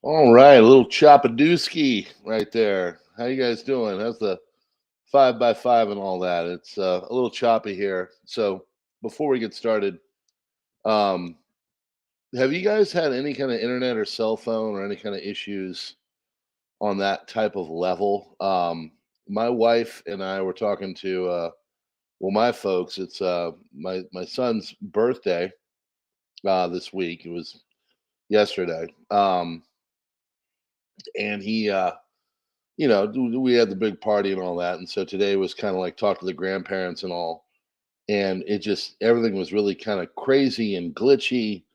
All right, a little chopadooski right there. How you guys doing? How's the 5x5 and all that? It's a little choppy here. So before we get started, um, have you guys had any kind of internet or cell phone or any kind of issues on that type of level? My wife and I were talking to my folks. It's my son's birthday this week. It was yesterday, and he we had the big party and all that. And so today was kind of like talk to the grandparents and all. And it just, everything was really kind of crazy and glitchy.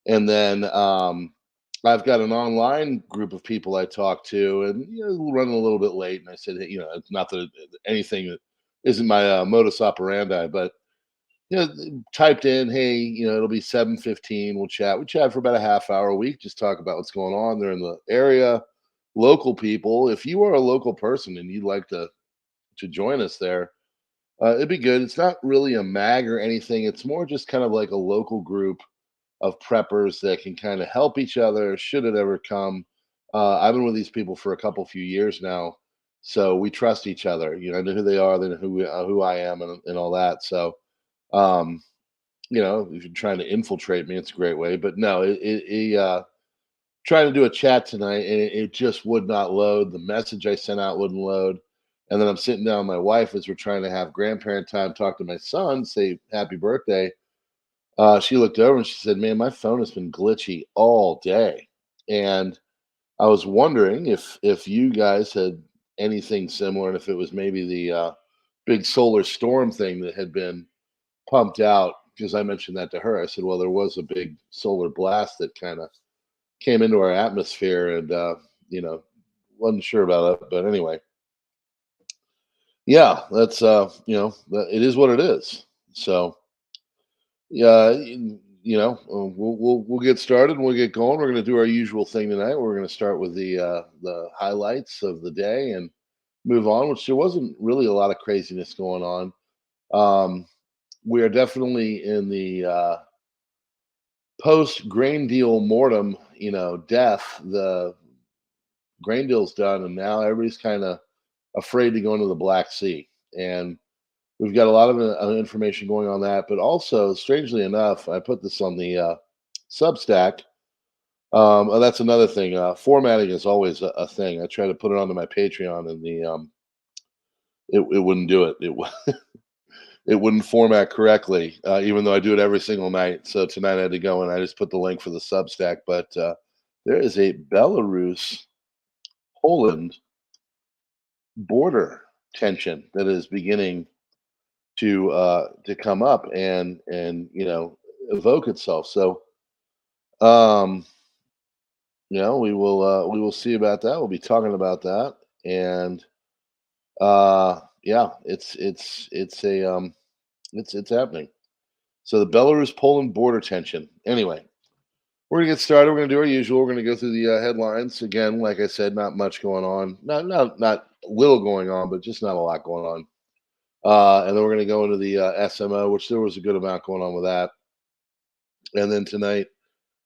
And then I've got an online group of people I talk to and, running a little bit late. And I said, hey, it's not that anything that isn't my modus operandi, but, typed in, hey, it'll be 7:15. We'll chat. We chat for about a half hour a week, just talk about what's going on. They're in the area, local people. If you are a local person and you'd like to join us there, it'd be good. It's not really a mag or anything. It's more just kind of like a local group of preppers that can kind of help each other should it ever come. I've been with these people for a few years now, so we trust each other. I know who they are, they know who I am, and all that. So, um, if you're trying to infiltrate me, it's a great way. But no, trying to do a chat tonight and it just would not load. The message I sent out wouldn't load. And then I'm sitting down with my wife as we're trying to have grandparent time, talk to my son, say happy birthday. She looked over and she said, man, my phone has been glitchy all day. And I was wondering if you guys had anything similar and if it was maybe the big solar storm thing that had been pumped out, because I mentioned that to her. I said, well, there was a big solar blast that kind of came into our atmosphere and you know wasn't sure about it, but anyway, yeah, that's it is what it is. So yeah, we'll get started and we'll get going. We're going to do our usual thing tonight. We're going to start with the highlights of the day and move on, which there wasn't really a lot of craziness going on. We are definitely in the post grain deal mortem, death. The grain deal's done, and now everybody's kind of afraid to go into the Black Sea. And we've got a lot of information going on that. But also, strangely enough, I put this on the Substack. And that's another thing. Formatting is always a thing. I try to put it onto my Patreon, and it wouldn't do it. It wouldn't format correctly, even though I do it every single night. So tonight I had to go and I just put the link for the Substack. But there is a Belarus Poland border tension that is beginning to come up and evoke itself. So um, we will see about that. We'll be talking about that, and yeah, it's happening. So the Belarus Poland border tension. Anyway, we're gonna get started. We're gonna do our usual. We're gonna go through the headlines again. Like I said, not much going on. Not little going on, but just not a lot going on. And then we're going to go into the SMO, which there was a good amount going on with that. And then tonight,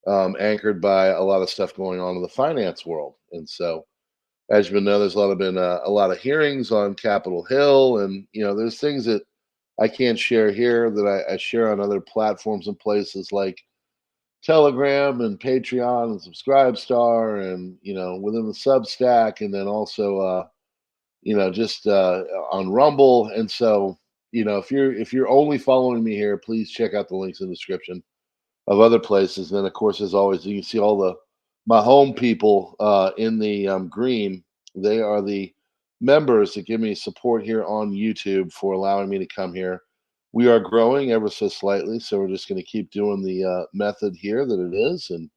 anchored by a lot of stuff going on in the finance world. And so, as you know, there's been a lot of hearings on Capitol Hill, and there's things that I can't share here that I share on other platforms and places like Telegram and Patreon and Subscribestar, and within the Substack, and then also just on Rumble. And so, if you're only following me here, please check out the links in the description of other places. And then, of course, as always, you can see all the my home people in the green. They are the members that give me support here on YouTube for allowing me to come here. We are growing ever so slightly, so we're just going to keep doing the method here that it is and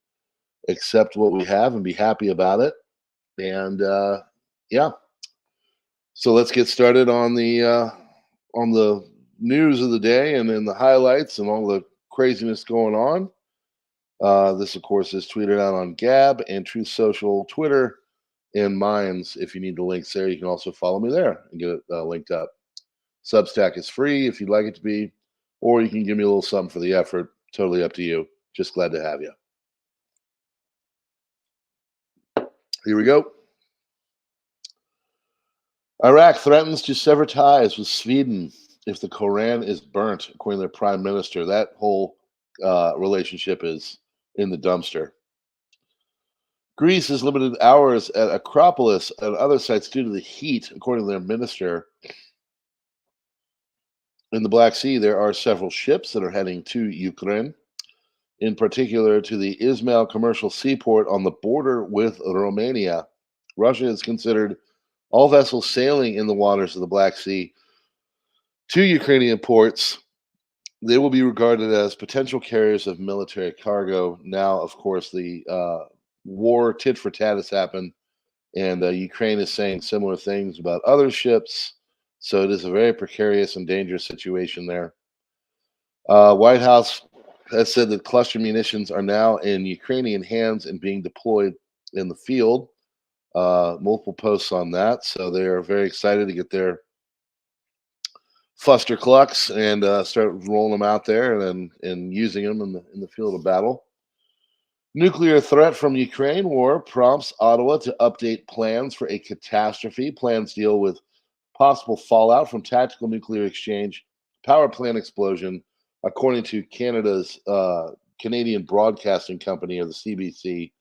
accept what we have and be happy about it. And yeah, so let's get started on the news of the day and then the highlights and all the craziness going on. This, of course, is tweeted out on Gab and Truth Social, Twitter, and Minds. If you need the links there, you can also follow me there and get it linked up. Substack is free if you'd like it to be, or you can give me a little something for the effort. Totally up to you. Just glad to have you. Here we go. Iraq threatens to sever ties with Sweden if the Koran is burnt, according to their prime minister. That whole relationship is in the dumpster. Greece has limited hours at Acropolis and other sites due to the heat, according to their minister. In the Black Sea, there are several ships that are heading to Ukraine, in particular to the Izmail commercial seaport on the border with Romania. Russia has considered all vessels sailing in the waters of the Black Sea to Ukrainian ports. They will be regarded as potential carriers of military cargo. Now, of course, the war tit for tat has happened, and Ukraine is saying similar things about other ships. So it is a very precarious and dangerous situation there. White House has said that cluster munitions are now in Ukrainian hands and being deployed in the field. Multiple posts on that, so they are very excited to get their fuster clucks and start rolling them out there and using them in the field of battle. Nuclear threat from Ukraine war prompts Ottawa to update plans for a catastrophe. Plans deal with possible fallout from tactical nuclear exchange, power plant explosion, according to Canada's Canadian Broadcasting Company, or the CBC.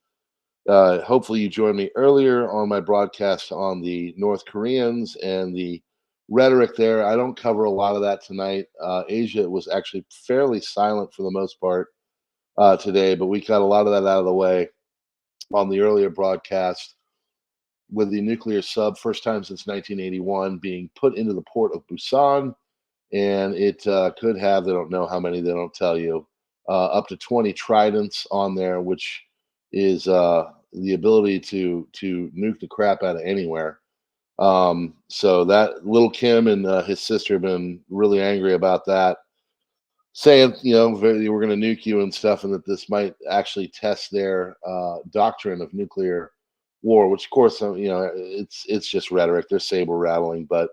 Hopefully, you joined me earlier on my broadcast on the North Koreans and the rhetoric there. I don't cover a lot of that tonight. Asia was actually fairly silent for the most part today, but we got a lot of that out of the way on the earlier broadcast with the nuclear sub, first time since 1981, being put into the port of Busan. And it could have, they don't know how many, they don't tell you, up to 20 tridents on there, which is the ability to nuke the crap out of anywhere. So that little Kim and his sister have been really angry about that, saying, we're going to nuke you and stuff, and that this might actually test their doctrine of nuclear war, which of course, it's just rhetoric. They're saber rattling, but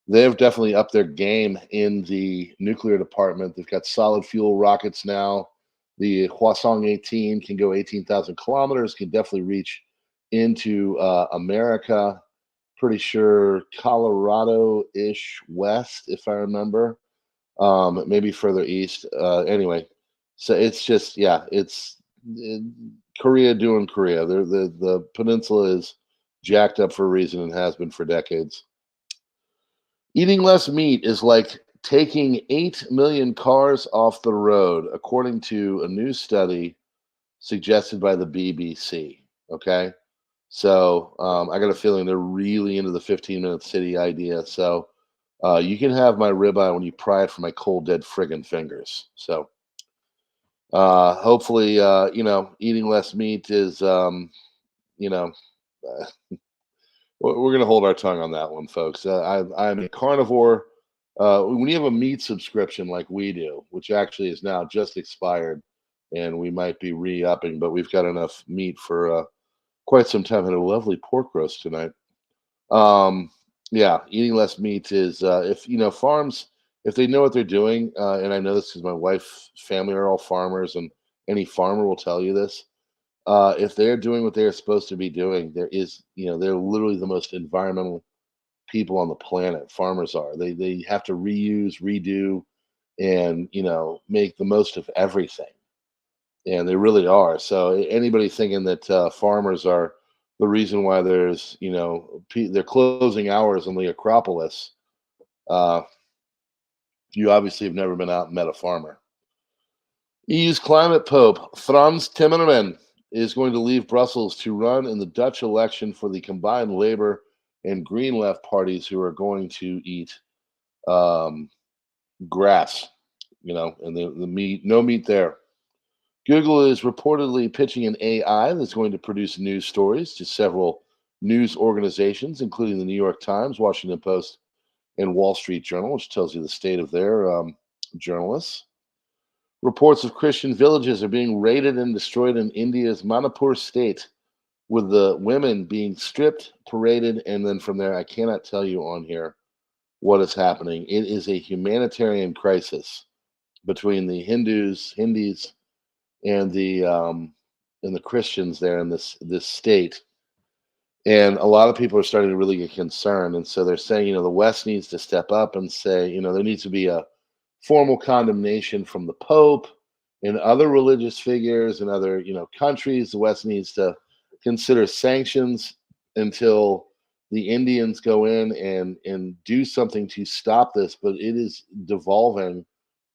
they've definitely upped their game in the nuclear department. They've got solid fuel rockets now. The Hwasong 18 can go 18,000 kilometers, can definitely reach into America. Pretty sure Colorado-ish west, if I remember. Maybe further east. Anyway, so it's just, it's Korea doing Korea. The peninsula is jacked up for a reason and has been for decades. Eating less meat is like taking 8 million cars off the road, according to a new study suggested by the BBC. Okay. So I got a feeling they're really into the 15-minute city idea. So you can have my ribeye when you pry it from my cold, dead friggin' fingers. So hopefully, eating less meat is, you know, uh, we're going to hold our tongue on that one, folks. I'm a carnivore. When you have a meat subscription like we do, which actually is now just expired, and we might be re-upping, but we've got enough meat for quite some time. Had a lovely pork roast tonight. Yeah, eating less meat is if farms, if they know what they're doing, and I know this because my wife's family are all farmers, and any farmer will tell you this. If they're doing what they're supposed to be doing, they're literally the most environmental people on the planet. Farmers are. They have to reuse, redo, and make the most of everything, and they really are. So anybody thinking that farmers are the reason why there's they're closing hours on the Acropolis, uh, you obviously have never been out and met a farmer. EU's climate pope Frans Timmermans is going to leave Brussels to run in the Dutch election for the combined Labour and Green Left parties, who are going to eat um, grass, and the meat, no meat there. Google is reportedly pitching an AI that's going to produce news stories to several news organizations, including the New York Times, Washington Post, and Wall Street Journal, which tells you the state of their journalists. Reports of Christian villages are being raided and destroyed in India's Manipur state, with the women being stripped, paraded, and then from there, I cannot tell you on here what is happening. It is a humanitarian crisis between the Hindis, and the and the Christians there in this state. And a lot of people are starting to really get concerned. And so they're saying, the West needs to step up and say, there needs to be a formal condemnation from the Pope and other religious figures and other, countries. The West needs to consider sanctions until the Indians go in and do something to stop this. But it is devolving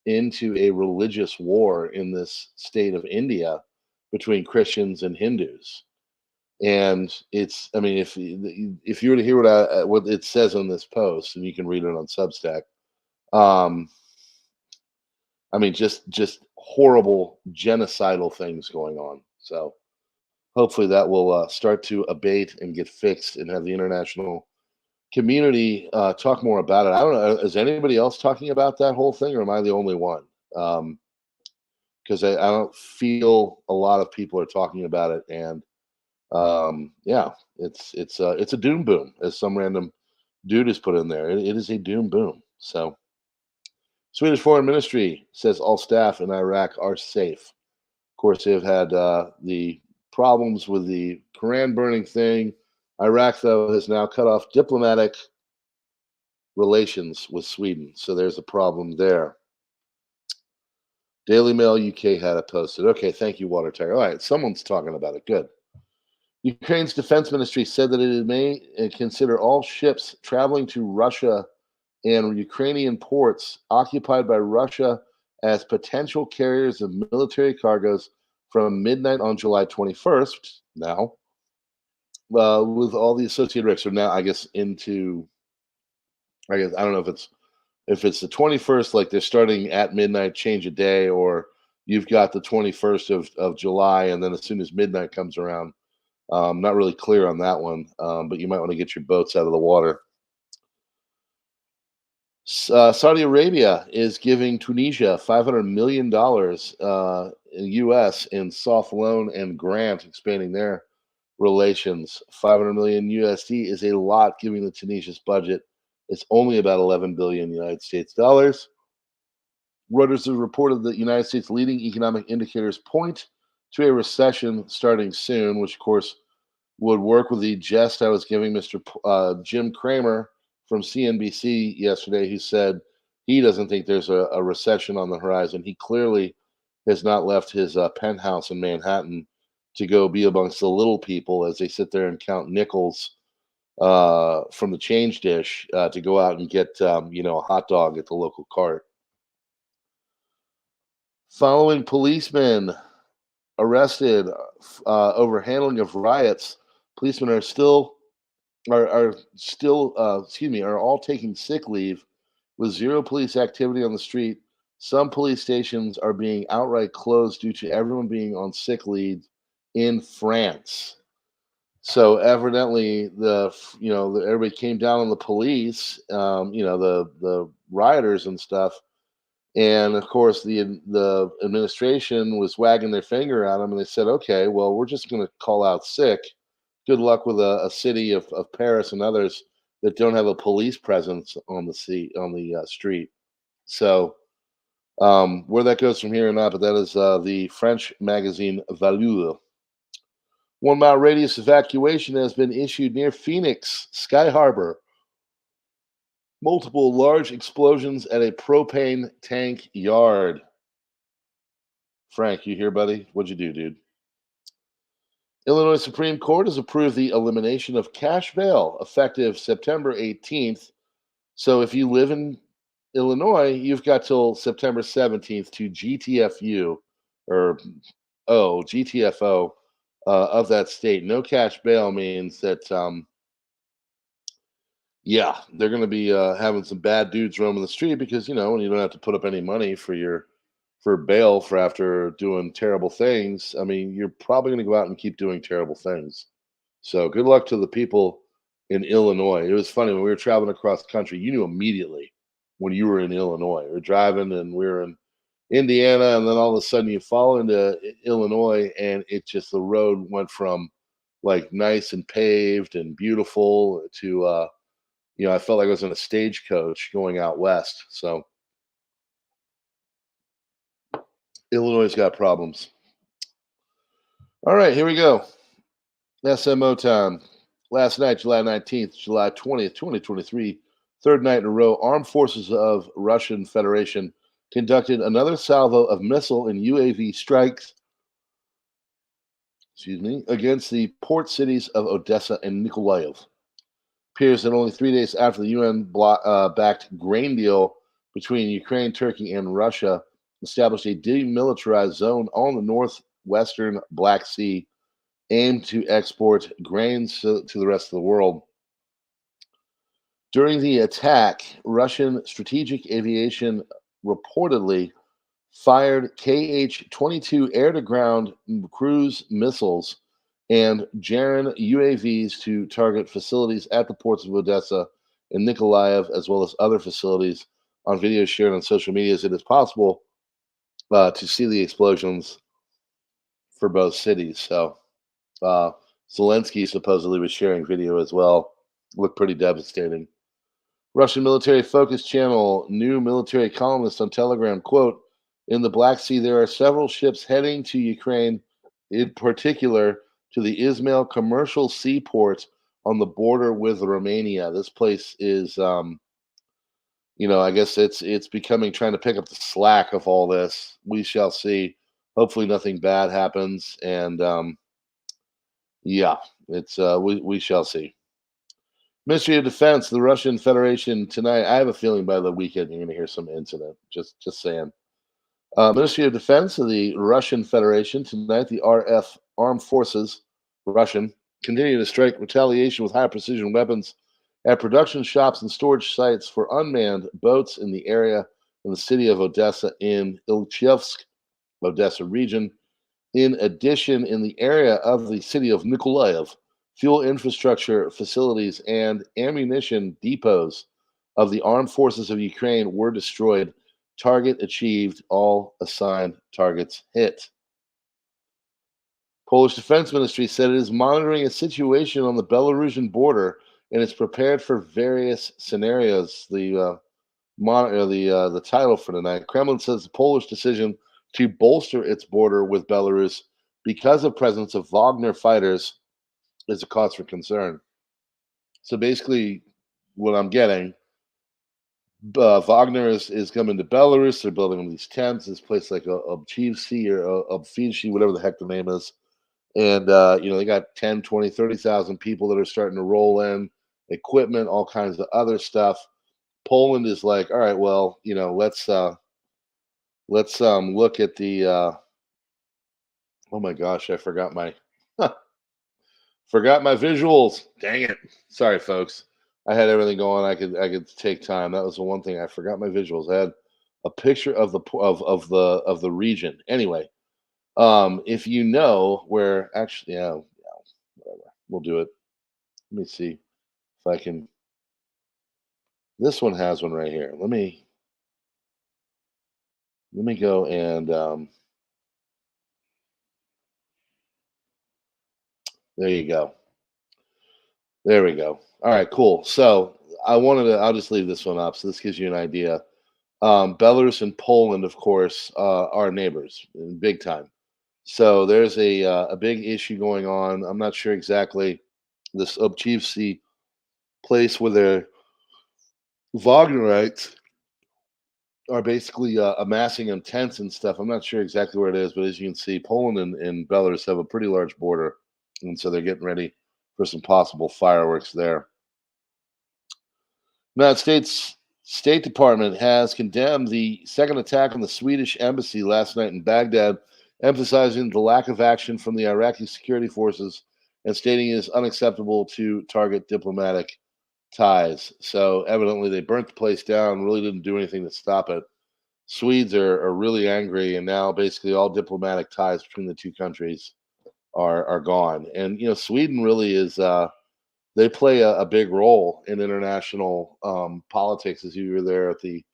into a religious war in this state of India between Christians and Hindus. And it's, I mean, if you were to hear what it says on this post, and you can read it on Substack, um, I mean, just horrible genocidal things going on. So hopefully that will start to abate and get fixed, and have the international community talk more about it. I don't know. Is anybody else talking about that whole thing, or am I the only one? Because I don't feel a lot of people are talking about it, and yeah, it's a doom boom, as some random dude has put in there. It is a doom boom. So Swedish Foreign Ministry says all staff in Iraq are safe. Of course, they've had the problems with the Quran burning thing. Iraq, though, has now cut off diplomatic relations with Sweden, so there's a problem there. Daily Mail UK had it posted. Okay, thank you, Water Tiger. All right, someone's talking about it. Good. Ukraine's defense ministry said that it may consider all ships traveling to Russia and Ukrainian ports occupied by Russia as potential carriers of military cargoes from midnight on July 21st. Now, with all the associated risks, are now, I guess, into, I guess, I don't know if it's the 21st, like they're starting at midnight, change a day, or you've got the 21st of July, and then as soon as midnight comes around. Not really clear on that one, but you might want to get your boats out of the water. Saudi Arabia is giving Tunisia $500 million US in soft loan and grant, expanding their relations. 500 million USD is a lot, given the Tunisia's budget. It's only about 11 billion United States dollars. Reuters has reported that United States leading economic indicators point to a recession starting soon, which of course would work with the jest I was giving Mr. Jim Cramer from CNBC yesterday, who said he doesn't think there's a recession on the horizon. He clearly has not left his penthouse in Manhattan to go be amongst the little people as they sit there and count nickels from the change dish to go out and get a hot dog at the local cart. Following policemen arrested over handling of riots, policemen are still are all taking sick leave with zero police activity on the street. Some police stations are being outright closed due to everyone being on sick leave in France. So evidently, everybody came down on the police, the rioters and stuff, and of course the administration was wagging their finger at them, and they said, "Okay, well, we're just going to call out sick. Good luck with a city of Paris and others that don't have a police presence on the street." So where that goes from here or not, but that is the French magazine Valeur. 1 mile radius evacuation has been issued near Phoenix Sky Harbor. Multiple large explosions at a propane tank yard. Frank, you here, buddy? What'd you do, dude? Illinois Supreme Court has approved the elimination of cash bail effective September 18th. So if you live in Illinois, you've got till September 17th to GTFU or GTFO of that state. No cash bail means that, they're going to be having some bad dudes roaming the street because, when you don't have to put up any money for bail for after doing terrible things, I mean, you're probably going to go out and keep doing terrible things. So good luck to the people in Illinois. It was funny when we were traveling across the country, you knew immediately when you were in Illinois. We were driving and we were in Indiana, and then all of a sudden you fall into Illinois, and the road went from like nice and paved and beautiful to I felt like I was in a stagecoach going out west. So Illinois has got problems. All right, here we go. SMO time. Last night, July 19th, July 20th, 2023, third night in a row, armed forces of Russian Federation conducted another salvo of missile and UAV strikes, against the port cities of Odessa and Nikolaev. Appears that only 3 days after the UN backed grain deal between Ukraine, Turkey, and Russia established a demilitarized zone on the northwestern Black Sea aimed to export grains to the rest of the world. During the attack, Russian strategic aviation reportedly fired Kh 22 air to ground cruise missiles and Jaran UAVs to target facilities at the ports of Odessa and Nikolaev, as well as other facilities. On videos shared on social media, as it is possible to see the explosions for both cities. So, uh, Zelensky supposedly was sharing video as well. Looked pretty devastating. Russian military focus channel, new military columnist on Telegram, quote, in the Black Sea, there are several ships heading to Ukraine, in particular to the Ismail commercial seaport on the border with Romania. This place is, I guess it's becoming trying to pick up the slack of all this. We shall see. Hopefully, nothing bad happens, and yeah, it's we shall see. Ministry of Defense, the Russian Federation tonight. I have a feeling by the weekend you're going to hear some incident. Just saying. Ministry of Defense of the Russian Federation tonight. The RF Armed Forces, Russian, continue to strike retaliation with high precision weapons at production shops and storage sites for unmanned boats in the area in the city of Odessa in Ilchevsk, Odessa region. In addition, in the area of the city of Nikolaev, fuel infrastructure facilities and ammunition depots of the armed forces of Ukraine were destroyed. Target achieved, all assigned targets hit. Polish Defense Ministry said it is monitoring a situation on the Belarusian border and is prepared for various scenarios. The title for tonight. Kremlin says the Polish decision to bolster its border with Belarus because of presence of Wagner fighters is a cause for concern. So basically, what I'm getting, Wagner is coming to Belarus. They're building these tents. This place like Obchivsky or Obfidshi, whatever the heck the name is. And, they got 10, 20, 30,000 people that are starting to roll in, equipment, all kinds of other stuff. Poland is like, all right, well, let's look at the oh my gosh, I forgot my visuals. Dang it. Sorry folks. I had everything going. I could take time. That was the one thing I forgot my visuals. I had a picture of the region. Anyway, if you know where actually yeah, whatever. We'll do it. Let me see if I can. This one has one right here. Let me go and there you go. There we go. All right, cool. So I'll just leave this one up. So this gives you an idea. Belarus and Poland, of course, are neighbors, big time. So there's a big issue going on. I'm not sure exactly this Obchivsky place where the Wagnerites are basically amassing in tents and stuff. I'm not sure exactly where it is, but as you can see, Poland and Belarus have a pretty large border, and so they're getting ready for some possible fireworks there. United States State Department has condemned the second attack on the Swedish embassy last night in Baghdad, emphasizing the lack of action from the Iraqi security forces and stating it is unacceptable to target diplomatic ties. So evidently they burnt the place down, really didn't do anything to stop it. Swedes are really angry, and now basically all diplomatic ties between the two countries are gone. And Sweden really is they play a big role in international politics. As you were there at the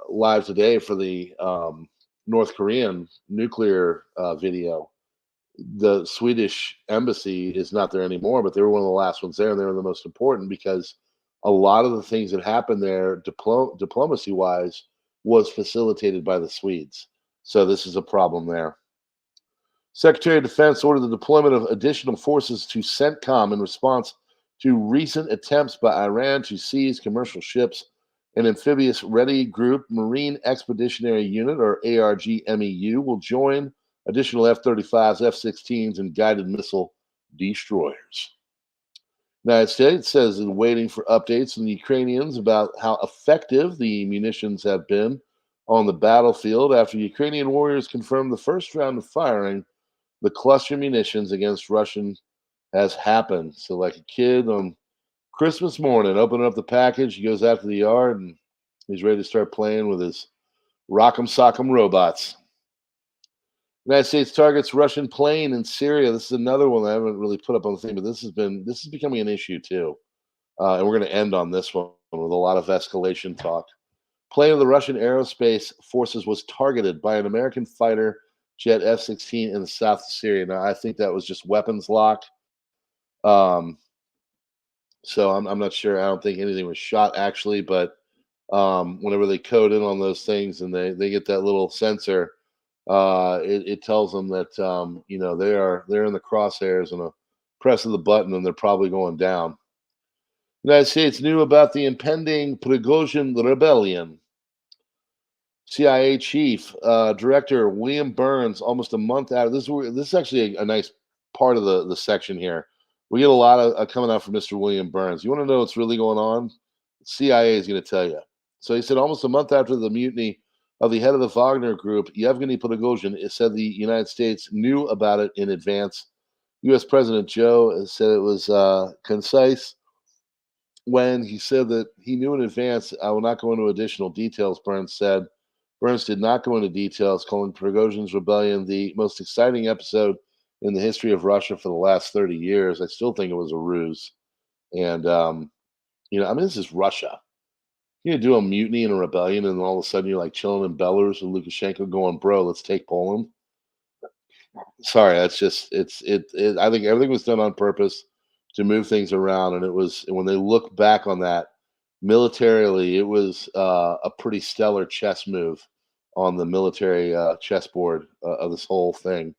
live today for the North Korean nuclear video, the Swedish embassy is not there anymore, but they were one of the last ones there, and they were the most important because a lot of the things that happened there, diplomacy wise, was facilitated by the Swedes. So this is a problem there. Secretary of Defense ordered the deployment of additional forces to CENTCOM in response to recent attempts by Iran to seize commercial ships. An amphibious ready group, Marine Expeditionary Unit, or ARGMEU, will join additional F 35s, F 16s, and guided missile destroyers. United States says it's waiting for updates from the Ukrainians about how effective the munitions have been on the battlefield after Ukrainian warriors confirmed the first round of firing the cluster munitions against Russian has happened. So, like a kid on Christmas morning, opening up the package, he goes out to the yard and he's ready to start playing with his rock'em sock'em robots. United States targets Russian plane in Syria. This is another one I haven't really put up on the thing, but this is becoming an issue too. And we're going to end on this one with a lot of escalation talk. Plane of the Russian aerospace forces was targeted by an American fighter jet F-16 in the south of Syria. Now, I think that was just weapons lock. Um, so I'm not sure. I don't think anything was shot actually, but whenever they code in on those things and they get that little sensor, it tells them that they're in the crosshairs and a press of the button and they're probably going down. United States knew about the impending Prigozhin rebellion. CIA chief director William Burns, almost a month out. This is actually a nice part of the section here. We get a lot of coming out from Mr. William Burns. You want to know what's really going on? CIA is going to tell you. So he said almost a month after the mutiny of the head of the Wagner Group, Yevgeny Prigozhin, it said the United States knew about it in advance. U.S. President Joe said it was concise when he said that he knew in advance. I will not go into additional details, Burns said. Burns did not go into details, calling Prigozhin's rebellion the most exciting episode in the history of Russia for the last 30 years. I still think it was a ruse. And, this is Russia. You do a mutiny and a rebellion, and then all of a sudden you're like chilling in Belarus with Lukashenko going, bro, let's take Poland. Sorry, that's just, I think everything was done on purpose to move things around. And it was, when they look back on that, militarily, it was a pretty stellar chess move on the military chessboard of this whole thing.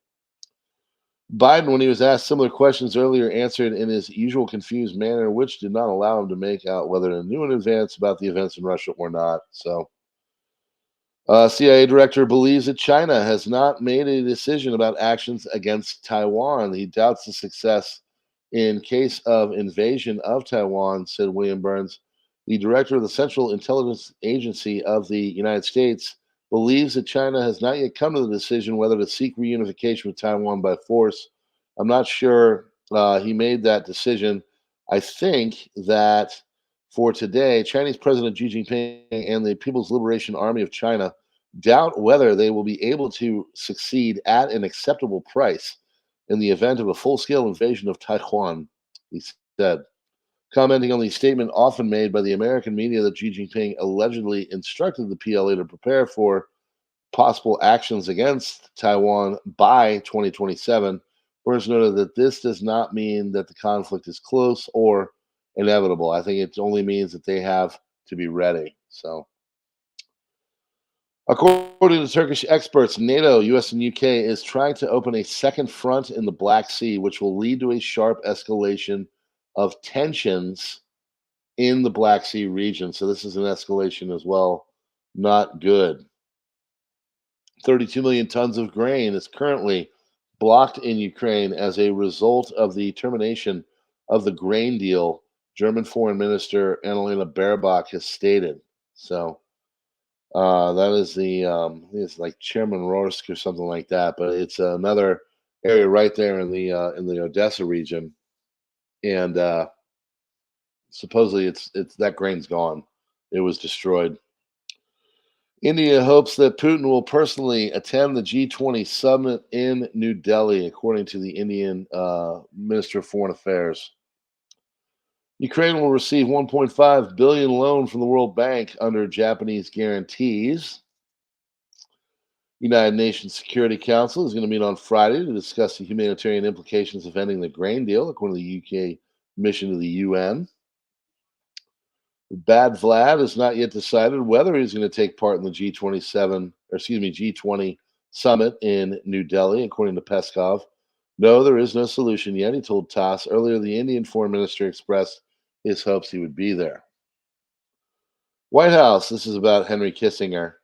Biden, when he was asked similar questions earlier, answered in his usual confused manner, which did not allow him to make out whether he knew in advance about the events in Russia or not. So, CIA director believes that China has not made a decision about actions against Taiwan. He doubts the success in case of invasion of Taiwan, said William Burns. The director of the Central Intelligence Agency of the United States believes that China has not yet come to the decision whether to seek reunification with Taiwan by force. I'm not sure he made that decision. I think that for today, Chinese President Xi Jinping and the People's Liberation Army of China doubt whether they will be able to succeed at an acceptable price in the event of a full-scale invasion of Taiwan, he said. Commenting on the statement often made by the American media that Xi Jinping allegedly instructed the PLA to prepare for possible actions against Taiwan by 2027, Burns noted that this does not mean that the conflict is close or inevitable. I think it only means that they have to be ready. So, according to Turkish experts, NATO, US, and UK is trying to open a second front in the Black Sea, which will lead to a sharp escalation of tensions in the Black Sea region. So this is an escalation as well. Not good. 32 million tons of grain is currently blocked in Ukraine as a result of the termination of the grain deal, German Foreign Minister Annalena Baerbock has stated. So that is it's like Chairman Rorsk or something like that, but it's another area right there in the Odessa region, and supposedly it's that grain's gone. It was destroyed. India hopes that Putin will personally attend the G20 summit in New Delhi, according to the Indian Minister of Foreign Affairs. Ukraine will receive 1.5 billion loan from the World Bank under Japanese guarantees. United Nations Security Council is going to meet on Friday to discuss the humanitarian implications of ending the grain deal, according to the UK mission to the UN. Bad Vlad has not yet decided whether he's going to take part in the G20 summit in New Delhi, according to Peskov. No, there is no solution yet, he told TASS. Earlier, the Indian foreign minister expressed his hopes he would be there. White House, this is about Henry Kissinger.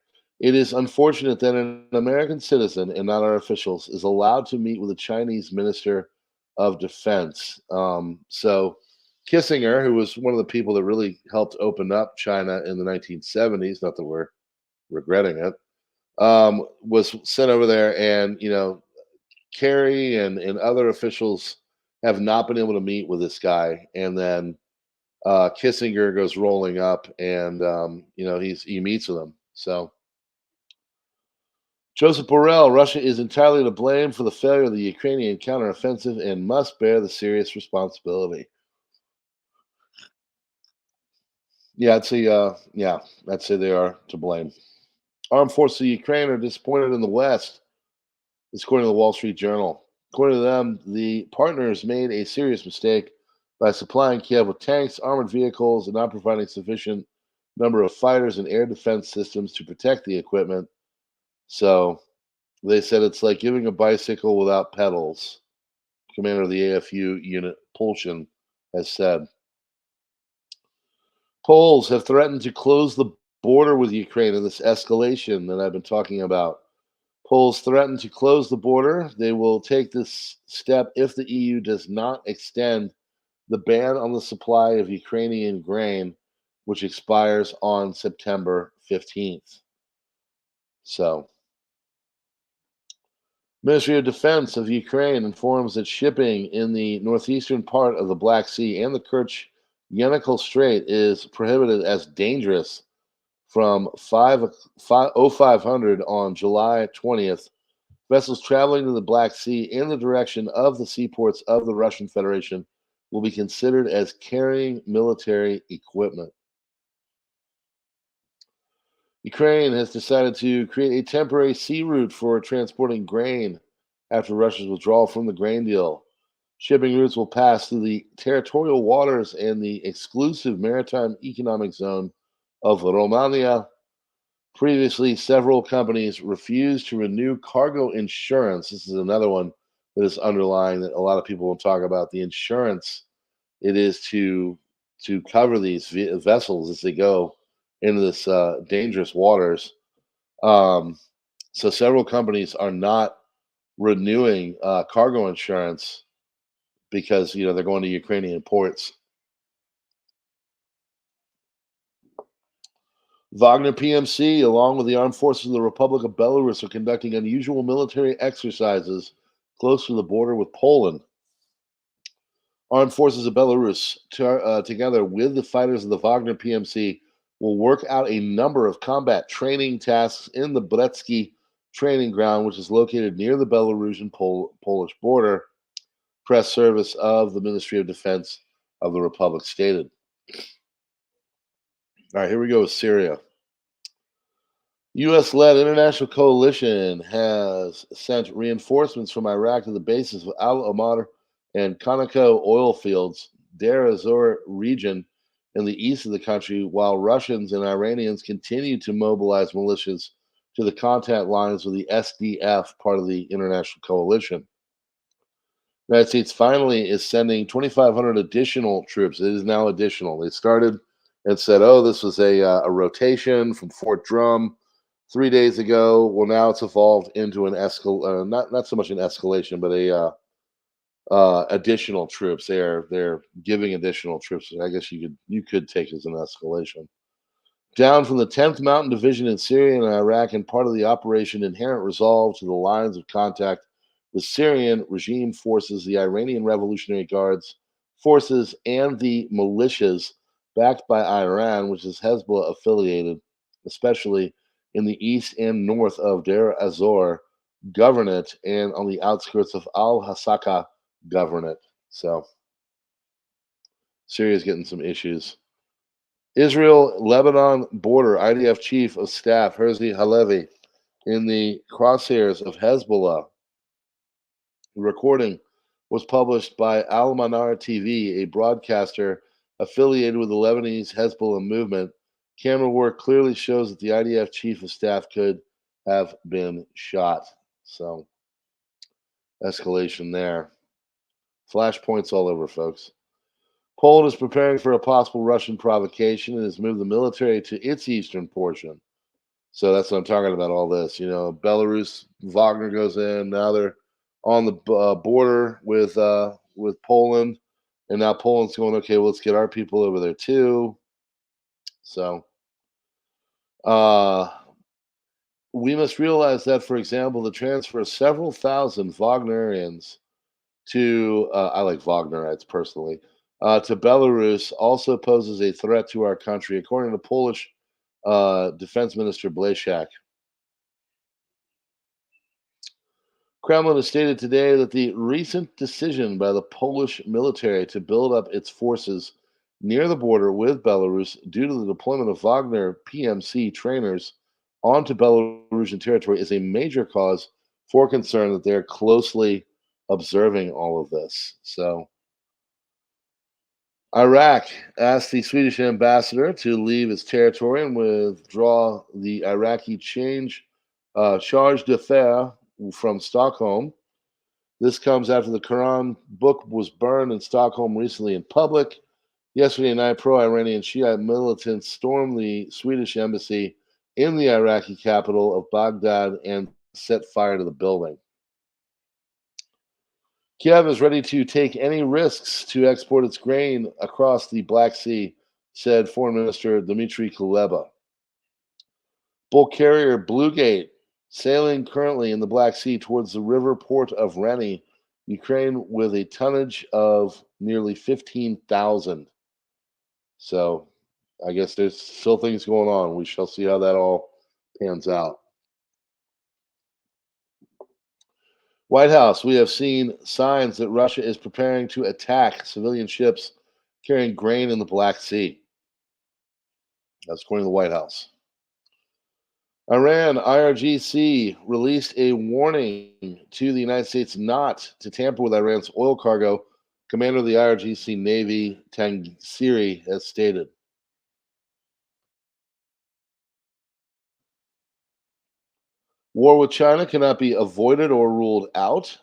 It is unfortunate that an American citizen and not our officials is allowed to meet with a Chinese minister of defense. So, Kissinger, who was one of the people that really helped open up China in the 1970s, not that we're regretting it, was sent over there, and Kerry and other officials have not been able to meet with this guy, and then Kissinger goes rolling up, and he meets with him. So Joseph Borrell, Russia is entirely to blame for the failure of the Ukrainian counteroffensive and must bear the serious responsibility. I'd say they are to blame. Armed forces of Ukraine are disappointed in the West. This according to the Wall Street Journal. According to them, the partners made a serious mistake by supplying Kiev with tanks, armored vehicles, and not providing sufficient number of fighters and air defense systems to protect the equipment. So they said it's like giving a bicycle without pedals. Commander of the AFU unit, Polshin, has said. Poles have threatened to close the border with Ukraine in this escalation that I've been talking about. Poles threaten to close the border. They will take this step if the EU does not extend the ban on the supply of Ukrainian grain, which expires on September 15th. So, Ministry of Defense of Ukraine informs that shipping in the northeastern part of the Black Sea and the Kerch-Yenikol Strait is prohibited as dangerous from 0500 on July 20th. Vessels traveling to the Black Sea in the direction of the seaports of the Russian Federation will be considered as carrying military equipment. Ukraine has decided to create a temporary sea route for transporting grain after Russia's withdrawal from the grain deal. Shipping routes will pass through the territorial waters and the exclusive maritime economic zone of Romania. Previously, several companies refused to renew cargo insurance. This is another one that is underlying that a lot of people will talk about the insurance it is to cover these vessels as they go into this dangerous waters. Um, so several companies are not renewing cargo insurance because they're going to Ukrainian ports. Wagner PMC, along with the armed forces of the Republic of Belarus, are conducting unusual military exercises close to the border with Poland. Armed forces of Belarus, together with the fighters of the Wagner PMC, will work out a number of combat training tasks in the Bretsky training ground, which is located near the Belarusian Polish border. Press service of the Ministry of Defense of the Republic stated. All right, here we go with Syria. U.S. led international coalition has sent reinforcements from Iraq to the bases of Al Omar and Conoco oil fields, Deir ez-Zor region in the east of the country, while Russians and Iranians continue to mobilize militias to the contact lines with the SDF, part of the international coalition. The United States finally is sending 2,500 additional troops. It is now additional. They started and said, "Oh, this was a rotation from Fort Drum 3 days ago." Well, now it's evolved into an not so much an escalation, but a additional troops. They're giving additional troops. I guess you could take as an escalation. Down from the 10th Mountain Division in Syria and Iraq, and part of the Operation Inherent Resolve to the lines of contact with Syrian regime forces, the Iranian Revolutionary Guards forces, and the militias backed by Iran, which is Hezbollah affiliated, especially in the east and north of Deir ez-Zor Governorate and on the outskirts of Al Hasaka Governorate. So Syria's getting some issues. Israel Lebanon border IDF chief of staff Herzi Halevi in the crosshairs of Hezbollah. The recording was published by Al Manar TV, a broadcaster affiliated with the Lebanese Hezbollah movement. Camera work clearly shows that the IDF chief of staff could have been shot. So, escalation there. Flashpoints all over, folks. Poland is preparing for a possible Russian provocation and has moved the military to its eastern portion. So that's what I'm talking about. All this, Belarus, Wagner goes in. Now they're on the border with Poland, and now Poland's going, okay, well, let's get our people over there too. So uh, we must realize that, for example, the transfer of several thousand Wagnerians to I like Wagnerites personally to Belarus also poses a threat to our country, according to Polish Defense Minister Blaszczak. Kremlin has stated today that the recent decision by the Polish military to build up its forces near the border with Belarus due to the deployment of Wagner PMC trainers onto Belarusian territory is a major cause for concern that they're closely observing all of this. So, Iraq asked the Swedish ambassador to leave its territory and withdraw the Iraqi charge d'affaires from Stockholm. This comes after the Quran book was burned in Stockholm recently in public. Yesterday night, pro Iranian Shiite militants stormed the Swedish embassy in the Iraqi capital of Baghdad and set fire to the building. Kiev is ready to take any risks to export its grain across the Black Sea, said Foreign Minister Dmitry Kuleba. Bulk carrier Bluegate, sailing currently in the Black Sea towards the river port of Reni, Ukraine, with a tonnage of nearly 15,000. So I guess there's still things going on. We shall see how that all pans out. White House, we have seen signs that Russia is preparing to attack civilian ships carrying grain in the Black Sea. That's according to the White House. Iran, IRGC, released a warning to the United States not to tamper with Iran's oil cargo. Commander of the IRGC Navy, Tangsiri, has stated. War with China cannot be avoided or ruled out,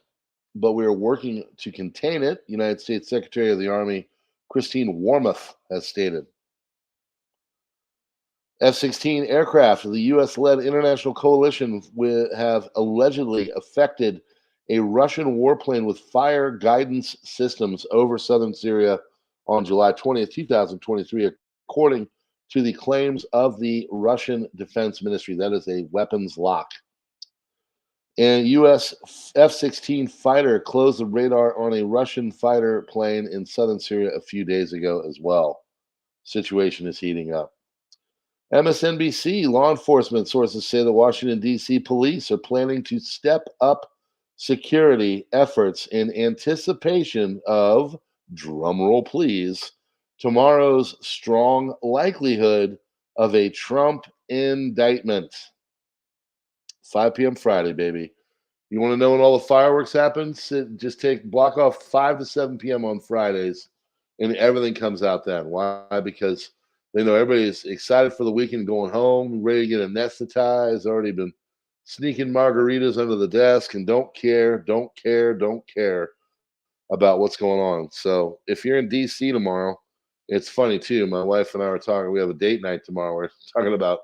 but we are working to contain it, United States Secretary of the Army Christine Wormuth has stated. F-16 aircraft of the U.S.-led international coalition have allegedly affected a Russian warplane with fire guidance systems over southern Syria on July 20th, 2023, according to the claims of the Russian Defense Ministry. That is a weapons lock. And U.S. F-16 fighter closed the radar on a Russian fighter plane in southern Syria a few days ago as well. Situation is heating up. MSNBC law enforcement sources say the Washington, D.C. police are planning to step up security efforts in anticipation of, drumroll please, tomorrow's strong likelihood of a Trump indictment. 5 p.m. Friday, baby. You want to know when all the fireworks happen? Just block off 5 to 7 p.m. on Fridays, and everything comes out then. Why? Because they know everybody's excited for the weekend, going home, ready to get anesthetized, already been sneaking margaritas under the desk, and don't care about what's going on. So if you're in D.C. tomorrow, it's funny too. My wife and I were talking. We have a date night tomorrow. We're talking about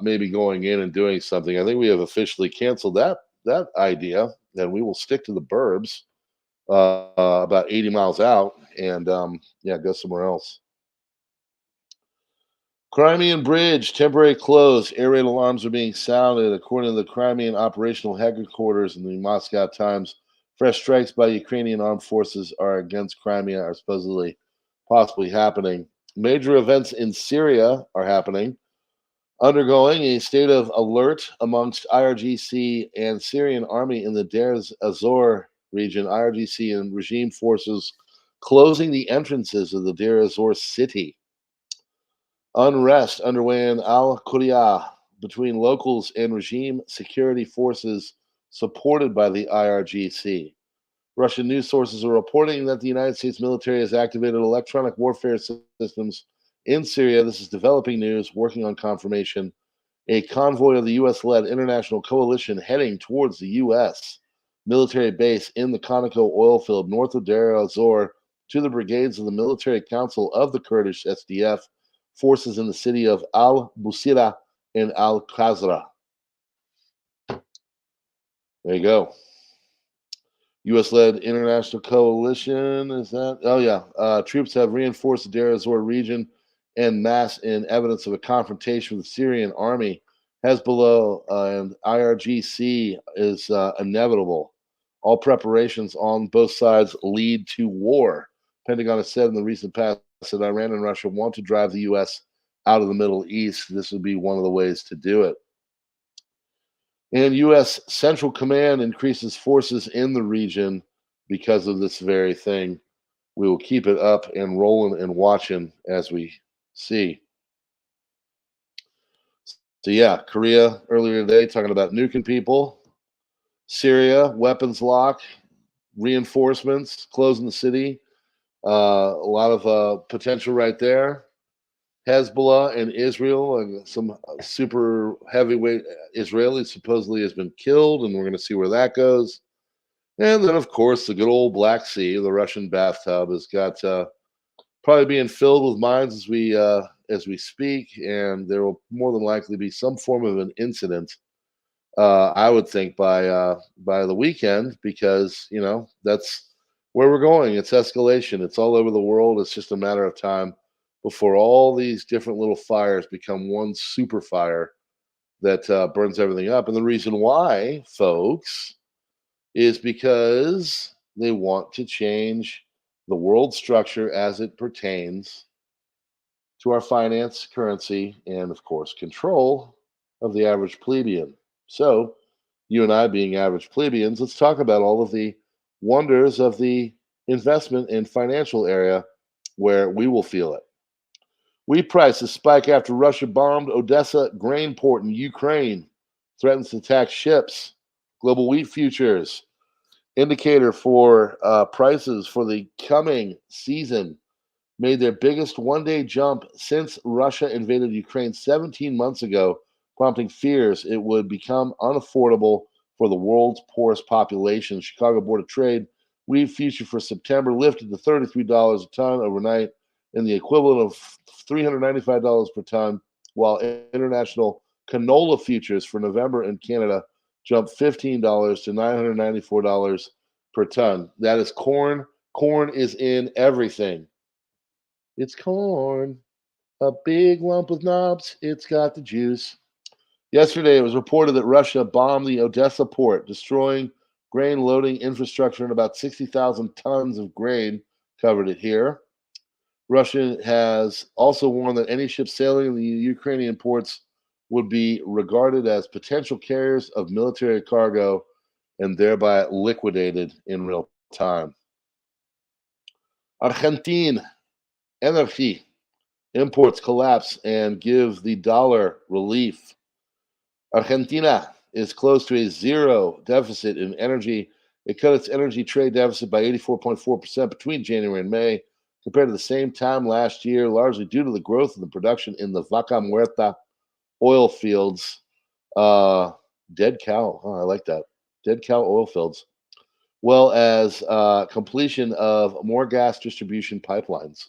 maybe going in and doing something. I think we have officially canceled that idea, and we will stick to the burbs about 80 miles out, and go somewhere else. Crimean Bridge temporary closed. Air raid alarms are being sounded, according to the Crimean operational headquarters in the Moscow Times. Fresh strikes by Ukrainian armed forces are against Crimea are supposedly possibly happening. Major events in Syria are happening, undergoing a state of alert amongst IRGC and Syrian army in the Deir ez-Zor region. IRGC and regime forces closing the entrances of the Deir ez-Zor city. Unrest underway in Al-Qudiyah between locals and regime security forces supported by the IRGC. Russian news sources are reporting that the United States military has activated electronic warfare systems in Syria. This is developing news, working on confirmation. a convoy of the U.S.-led international coalition heading towards the U.S. military base in the Conoco oil field north of Deir el-Zor to the brigades of the Military Council of the Kurdish SDF forces in the city of al-Busira and al-Khazra. There you go. U.S.-led international coalition, is that? Oh, yeah. Troops have reinforced the Deir ez-Zor region en masse in evidence of a confrontation with the Syrian army. Hezbollah and IRGC is inevitable. All preparations on both sides lead to war. Pentagon has said in the recent past that Iran and Russia want to drive the U.S. out of the Middle East. This would be one of the ways to do it. And U.S. Central Command increases forces in the region because of this very thing. We will keep it up and rolling and watching as we see. So, yeah, Korea earlier today talking about nuking people. Syria, weapons lock, reinforcements, closing the city. A lot of potential right there. Hezbollah and Israel, and some super heavyweight Israelis supposedly has been killed, and we're going to see where that goes. And then, of course, the good old Black Sea, the Russian bathtub, has got probably being filled with mines as we speak, and there will more than likely be some form of an incident. I would think by the weekend, because that's where we're going. It's escalation. It's all over the world. It's just a matter of time before all these different little fires become one super fire that burns everything up. And the reason why, folks, is because they want to change the world structure as it pertains to our finance, currency, and of course, control of the average plebeian. So, you and I, being average plebeians, let's talk about all of the wonders of the investment and financial area where we will feel it. Wheat prices spike after Russia bombed Odessa grain port in Ukraine, threatens to attack ships. Global wheat futures indicator for prices for the coming season made their biggest one-day jump since Russia invaded Ukraine 17 months ago, prompting fears it would become unaffordable for the world's poorest population. Chicago Board of Trade wheat future for September lifted to $33 a ton overnight, and the equivalent of $395 per ton, while international canola futures for November in Canada jumped $15 to $994 per ton. That is corn. Corn is in everything. It's corn, a big lump with knobs. It's got the juice. Yesterday, it was reported that Russia bombed the Odessa port, destroying grain loading infrastructure, and about 60,000 tons of grain covered it here. Russia has also warned that any ships sailing in the Ukrainian ports would be regarded as potential carriers of military cargo and thereby liquidated in real time. Argentine energy imports collapse and give the dollar relief. Argentina is close to a zero deficit in energy. It cut its energy trade deficit by 84.4% between January and May compared to the same time last year, largely due to the growth of the production in the Vaca Muerta oil fields. Dead cow. Oh, I like that. Dead cow oil fields. Well as completion of more gas distribution pipelines.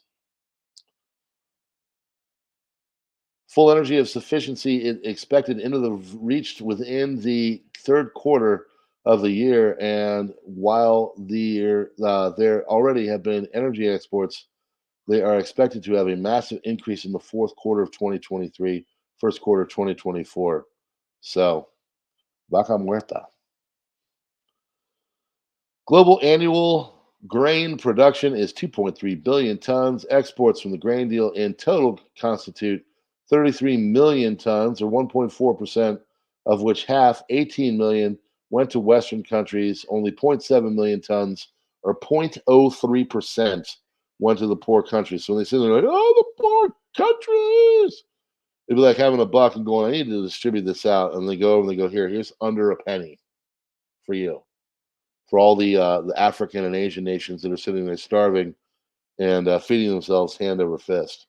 Full energy of sufficiency expected reached within the third quarter of the year, and while there already have been energy exports, they are expected to have a massive increase in the fourth quarter of 2023, first quarter of 2024. So, vaca muerta. Global annual grain production is 2.3 billion tons. Exports from the grain deal in total constitute 33 million tons, or 1.4%, of which half, 18 million, went to Western countries. Only 0.7 million tons, or 0.03%, went to the poor countries. So when they say they're like, oh, the poor countries, it'd be like having a buck and going, I need to distribute this out. And they go over and they go, here's under a penny for you. For all the African and Asian nations that are sitting there starving and feeding themselves hand over fist.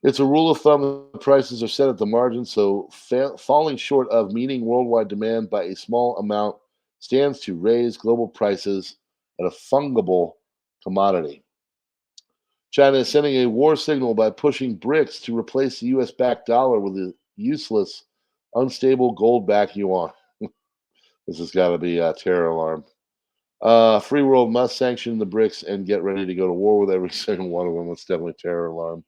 It's a rule of thumb that prices are set at the margin, so falling short of meeting worldwide demand by a small amount stands to raise global prices at a fungible commodity. China is sending a war signal by pushing BRICS to replace the US backed dollar with a useless, unstable gold backed yuan. This has got to be a terror alarm. Free world must sanction the BRICS and get ready to go to war with every single one of them. That's definitely a terror alarm.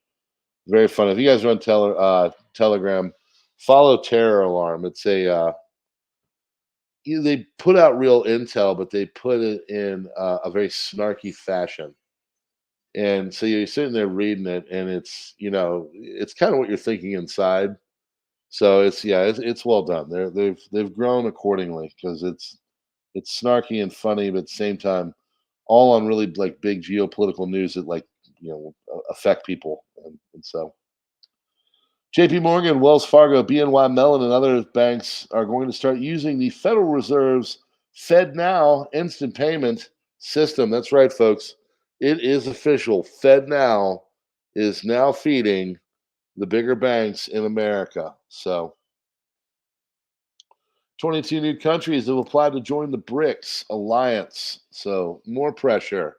Very fun. If you guys run Telegram, follow terror alarm. It's they put out real intel, but they put it in a very snarky fashion. And so you're sitting there reading it, and it's kind of what you're thinking inside. So it's well done. They've grown accordingly because it's snarky and funny, but at the same time, all on really like big geopolitical news that affect people, and so. JP Morgan, Wells Fargo, BNY Mellon, and other banks are going to start using the Federal Reserve's FedNow instant payment system. That's right, folks. It is official. FedNow is now feeding the bigger banks in America. So, 22 new countries have applied to join the BRICS alliance. So, more pressure.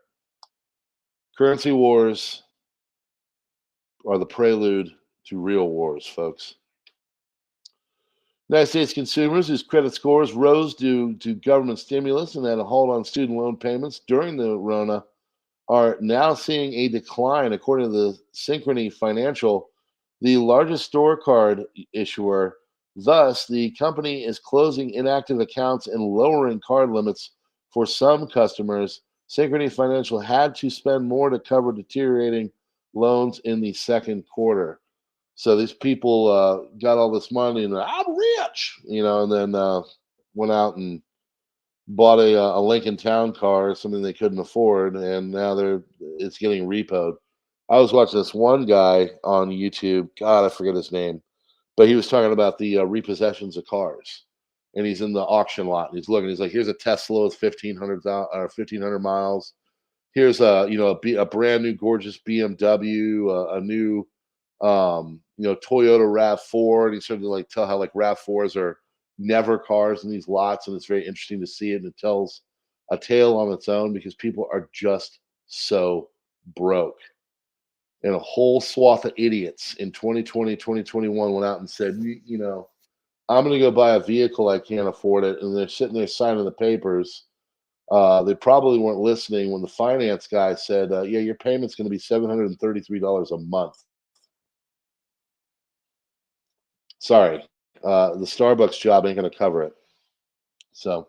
Currency wars are the prelude to real wars, folks. United States consumers whose credit scores rose due to government stimulus and had a hold on student loan payments during the Rona are now seeing a decline, according to the Synchrony Financial, the largest scorecard issuer. Thus, the company is closing inactive accounts and lowering card limits for some customers. Synchrony Financial had to spend more to cover deteriorating loans in the second quarter. So these people got all this money and I'm rich, and then went out and bought a Lincoln Town car, something they couldn't afford, and now it's getting repoed. I was watching this one guy on YouTube. God, I forget his name, but he was talking about the repossessions of cars, and he's in the auction lot and he's looking. He's like, "Here's a Tesla with 1,500 miles. Here's a brand new gorgeous BMW, a new Toyota RAV4," and he started to like tell how like RAV4s are never cars in these lots, and it's very interesting to see it, and it tells a tale on its own because people are just so broke. And a whole swath of idiots in 2020, 2021 went out and said, I'm going to go buy a vehicle, I can't afford it, and they're sitting there signing the papers. They probably weren't listening when the finance guy said, yeah, your payment's going to be $733 a month. Sorry, the Starbucks job ain't going to cover it. So,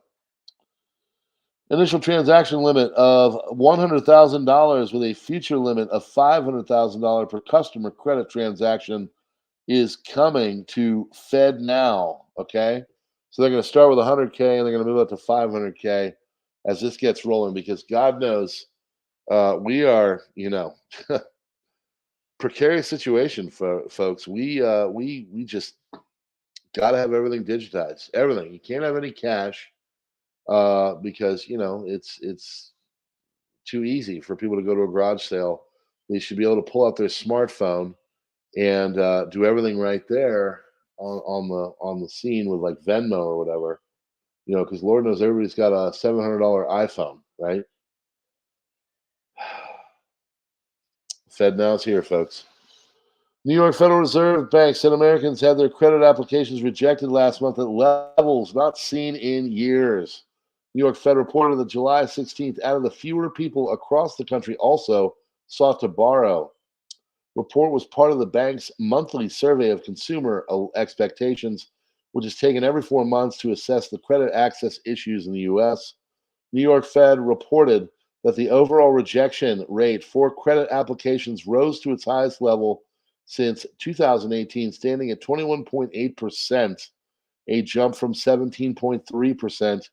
initial transaction limit of $100,000 with a future limit of $500,000 per customer credit transaction is coming to FedNow. Okay, so they're going to start with 100K and they're going to move up to 500K as this gets rolling because God knows we are, precarious situation for folks. We just got to have everything digitized. Everything. You can't have any cash because it's too easy for people to go to a garage sale. They should be able to pull out their smartphone and do everything right there on the scene with like Venmo or whatever. Because Lord knows everybody's got a $700 iPhone, right? FedNow's here, folks. New York Federal Reserve Bank said Americans had their credit applications rejected last month at levels not seen in years. New York Fed reported that July 16th added the fewer people across the country also sought to borrow. Report was part of the bank's monthly survey of consumer expectations, which is taken every 4 months to assess the credit access issues in the U.S. New York Fed reported that the overall rejection rate for credit applications rose to its highest level since 2018, standing at 21.8%, a jump from 17.3%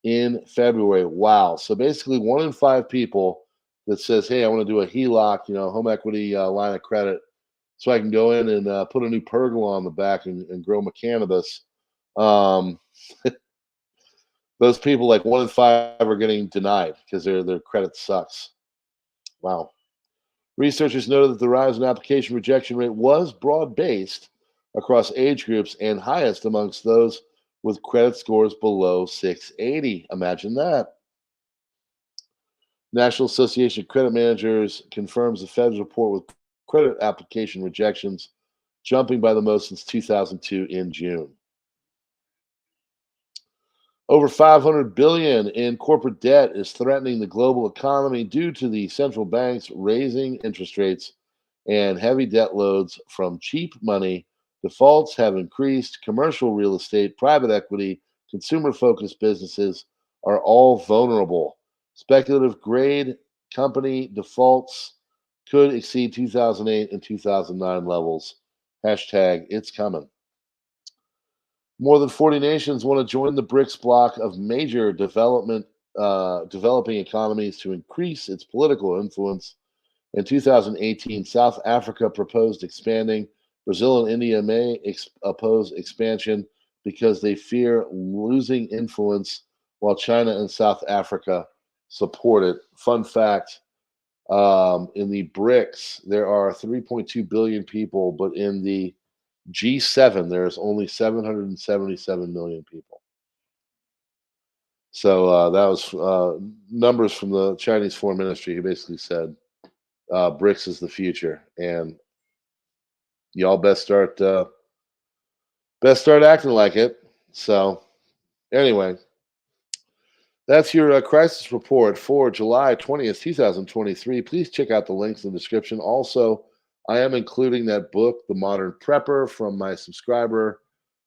in February. Wow. So basically, 1 in 5 people that says, hey, I want to do a HELOC, home equity line of credit, so I can go in and put a new pergola on the back and grow my cannabis. Those people, like 1 in 5, are getting denied because their credit sucks. Wow. Researchers noted that the rise in application rejection rate was broad based across age groups and highest amongst those with credit scores below 680. Imagine that. National Association of Credit Managers confirms the Fed's report with credit application rejections jumping by the most since 2002 in June. Over 500 billion in corporate debt is threatening the global economy due to the central banks raising interest rates and heavy debt loads from cheap money. Defaults have increased. Commercial real estate, private equity, consumer focused businesses are all vulnerable. Speculative grade company defaults could exceed 2008 and 2009 levels. Hashtag it's coming. More than 40 nations want to join the BRICS bloc of major developing economies to increase its political influence. In 2018, South Africa proposed expanding. Brazil and India may oppose expansion because they fear losing influence, while China and South Africa support it. Fun fact, in the BRICS, there are 3.2 billion people, but in the G7, there's only 777 million people. So that was numbers from the Chinese Foreign Ministry, who basically said BRICS is the future, and y'all best start acting like it. So anyway, that's your crisis report for July 20th, 2023. Please check out the links in the description. Also, I am including that book, The Modern Prepper, from my subscriber.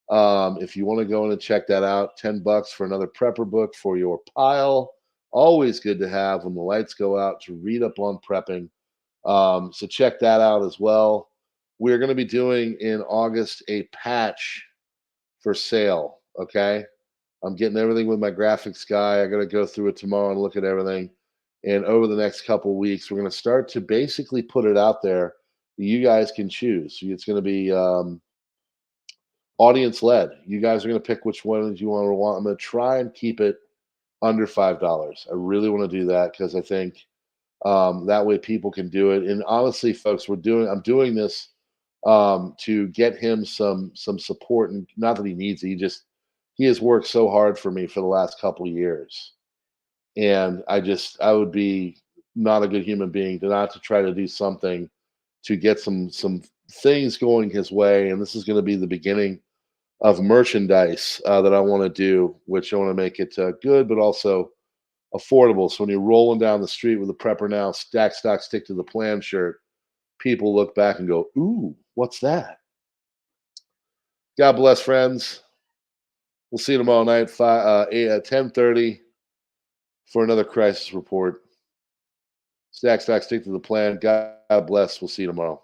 If you want to go in and check that out, $10 for another prepper book for your pile. Always good to have when the lights go out to read up on prepping. So check that out as well. We're going to be doing in August a patch for sale. Okay. I'm getting everything with my graphics guy. I got to go through it tomorrow and look at everything. And over the next couple of weeks, we're going to start to basically put it out there. You guys can choose. It's going to be audience led. You guys are going to pick which ones you want. I'm going to try and keep it under $5. I really want to do that because I think that way people can do it. And honestly, folks, I'm doing this to get him some support, and not that he needs it. He has worked so hard for me for the last couple of years, and I would be not a good human being to not to try to do something to get some things going his way. And this is going to be the beginning of merchandise that I want to do, which I want to make it good, but also affordable. So when you're rolling down the street with a PrepperNow stack, stock, stick to the plan shirt, people look back and go, "Ooh, what's that?" God bless, friends. We'll see you tomorrow night, 10:30 for another crisis report. Stack, stock, stick to the plan. God bless. We'll see you tomorrow.